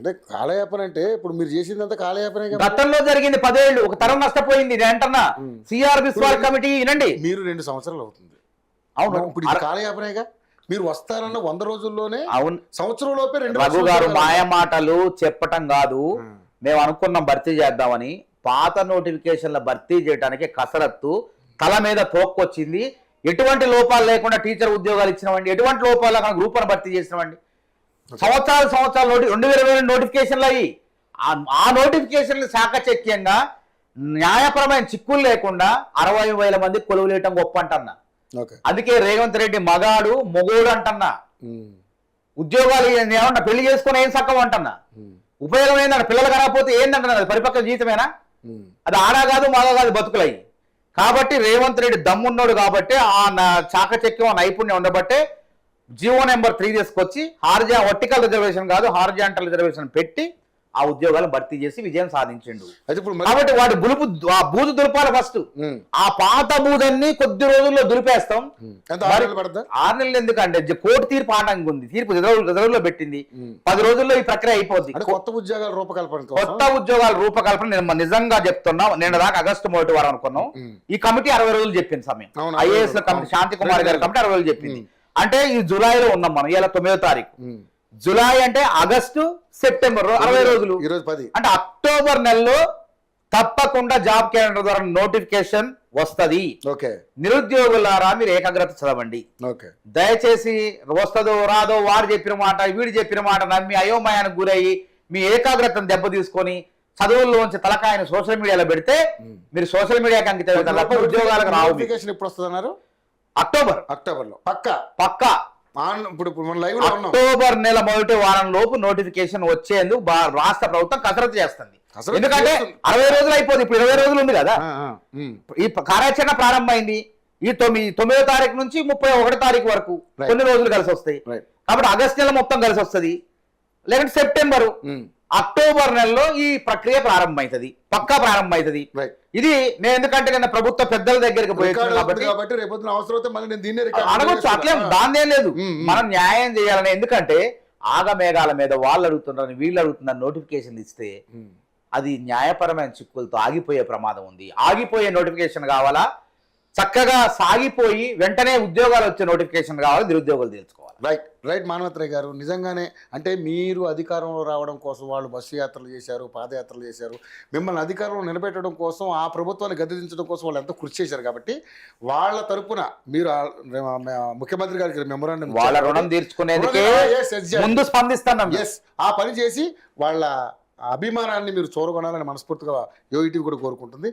అంటే కాలయాపన అంటే ఇప్పుడు మీరు చేసిందంతా కాలయాపనే కదా. గతంలో జరిగింది 10 ఏళ్ళు, ఒక తరం నష్టపోయింది. ఇది అంటున్నా సిఆర్ బిస్వాల్ కమిటీ వినండి. మీరు 2 సంవత్సరాలు అవుతుంది. అవును, ఇప్పుడు ఇది కాలయాపనేగా. మీరు వస్తారన్న 100 రోజుల్లోనే, అవును, సంవత్సరం లోపే 2 రఘు గారు మాయ మాటలు చెప్పటం కాదు. మేము అనుకున్నాం భర్తీ చేద్దామని, పాత నోటిఫికేషన్ల భర్తీ చేయడానికి కసరత్తు తల మీద తోక్కొచ్చింది. ఎటువంటి లోపాలు లేకుండా టీచర్ ఉద్యోగాలు ఇచ్చినామండి, ఎటువంటి లోపాలు గ్రూప్ అని భర్తీ చేసినామండి. సంవత్సరాలు 2020 నోటిఫికేషన్లు అయ్యి ఆ నోటిఫికేషన్లు శాఖచక్యంగా న్యాయపరమైన చిక్కులు లేకుండా 60,000 మంది కొలువులేయటం గొప్ప అంటన్నా. అందుకే రేవంత్ రెడ్డి మగాడు మొగోడు అంటన్నా. ఉద్యోగాలు ఏమన్నా పెళ్లి చేసుకుని ఏం సక్కం అంటన్నా. ఉపయోగం ఏంటంటే పిల్లలు కనకపోతే ఏంటంటున్నా, అది పరిపక్వ జీవితమేనా? అది ఆడా కాదు మగా కాదు బతుకులయ్యి. కాబట్టి రేవంత్ రెడ్డి దమ్మున్నాడు కాబట్టి ఆ చాకచక్యం నైపుణ్యం ఉండబట్టే జీవో నెంబర్ 3 తీసుకొచ్చి వర్టికల్ రిజర్వేషన్ కాదు హారిజాంటల్ రిజర్వేషన్ పెట్టి ఆ ఉద్యోగాలను భర్తీ చేసి విజయం సాధించిండు. కాబట్టి వాటి ఆ బూజు దులపాలి ఫస్ట్. ఆ పాత బూజన్ని కొద్ది రోజుల్లో దులిపేస్తాం. 6 నెలలు ఎందుకంటే కోర్టు తీర్పు ఆటంగా ఉంది, తీర్పు రిజర్వ్లో పెట్టింది. 10 రోజుల్లో ఈ ప్రక్రియ అయిపోద్ది. కొత్త ఉద్యోగాల రూపకల్పన నేను నిజంగా చెప్తున్నా. నేను దాకా ఆగస్టు 1 వారం అనుకున్నాం. ఈ కమిటీ 60 రోజులు చెప్పింది సమయం. IAS కమిటీ శాంతి కుమార్ గారి కమిటీ 60 రోజులు చెప్పింది. అంటే ఈ జూలైలో ఉన్నాం మనం, ఇలా 9వ తారీఖు. జూలై అంటే ఆగస్టు సెప్టెంబర్ 60 రోజులు. అంటే అక్టోబర్ నెలలో తప్పకుండా జాబ్ క్యాలెండర్ ద్వారా నోటిఫికేషన్ వస్తది. నిరుద్యోగులారా మీరు ఏకాగ్రత చదవండి. దయచేసి వస్తుందో రాదో వాడు చెప్పిన మాట వీడు చెప్పిన మాట నమ్మి అయోమయానికి గురయ్యి మీ ఏకాగ్రతను దెబ్బ తీసుకొని చదువుల్లోంచి తలకాయని సోషల్ మీడియాలో పెడితే మీరు సోషల్ మీడియాకి అంకితం తప్ప ఉద్యోగాలకు రావు. ఎప్పుడు వస్తుంది? అక్టోబర్ లో పక్కా. అక్టోబర్ నెల మొదటి వారం లోపు నోటిఫికేషన్ వచ్చేందుకు రాష్ట్ర ప్రభుత్వం కసరత్తు చేస్తుంది. ఎందుకంటే 60 రోజులు అయిపోతుంది, ఇప్పుడు 20 రోజులు ఉంది కదా. ఈ కార్యాచరణ ప్రారంభమైంది. ఈ 9వ తారీఖు నుంచి 31వ తారీఖు వరకు కొన్ని రోజులు కలిసి వస్తాయి. కాబట్టి ఆగస్టు నెల మొత్తం కలిసి వస్తుంది, లేదంటే సెప్టెంబర్. అక్టోబర్ నెలలో ఈ ప్రక్రియ ప్రారంభమవుతుంది, పక్కా ప్రారంభమవుతుంది. ఇది నేను ఎందుకంటే నేను ప్రభుత్వ పెద్దల దగ్గరికి పోయాను కాబట్టి అడగొచ్చు, అట్లే దాన్నే లేదు. మనం న్యాయం చేయాలని. ఎందుకంటే ఆగమేఘాల మీద వాళ్ళు అడుగుతున్నారని వీళ్ళు అడుగుతున్నారు నోటిఫికేషన్ ఇస్తే అది న్యాయపరమైన చిక్కులతో ఆగిపోయే ప్రమాదం ఉంది. ఆగిపోయే నోటిఫికేషన్ కావాలా, చక్కగా సాగిపోయి వెంటనే ఉద్యోగాలు వచ్చే నోటిఫికేషన్ కావాలి, నిరుద్యోగులు తెలుసుకోవాలి. రైట్ మానవత్రయ్య గారు, నిజంగానే అంటే మీరు అధికారంలో రావడం కోసం వాళ్ళు బస్సు యాత్రలు చేశారు, పాదయాత్రలు చేశారు, మిమ్మల్ని అధికారంలో నిలబెట్టడం కోసం ఆ ప్రభుత్వాన్ని గద్దెదించడం కోసం వాళ్ళు ఎంతో కృషి చేశారు. కాబట్టి వాళ్ళ తరపున మీరు ముఖ్యమంత్రి గారికి మెమోరాండం, వాళ్ళ రుణం తీర్చుకునేందుకే ముందు స్పందిస్తున్నాం. ఆ పని చేసి వాళ్ళ అభిమానాన్ని మీరు చూరగొనాలని మనస్ఫూర్తిగా యోగిటివి కూడా కోరుకుంటుంది.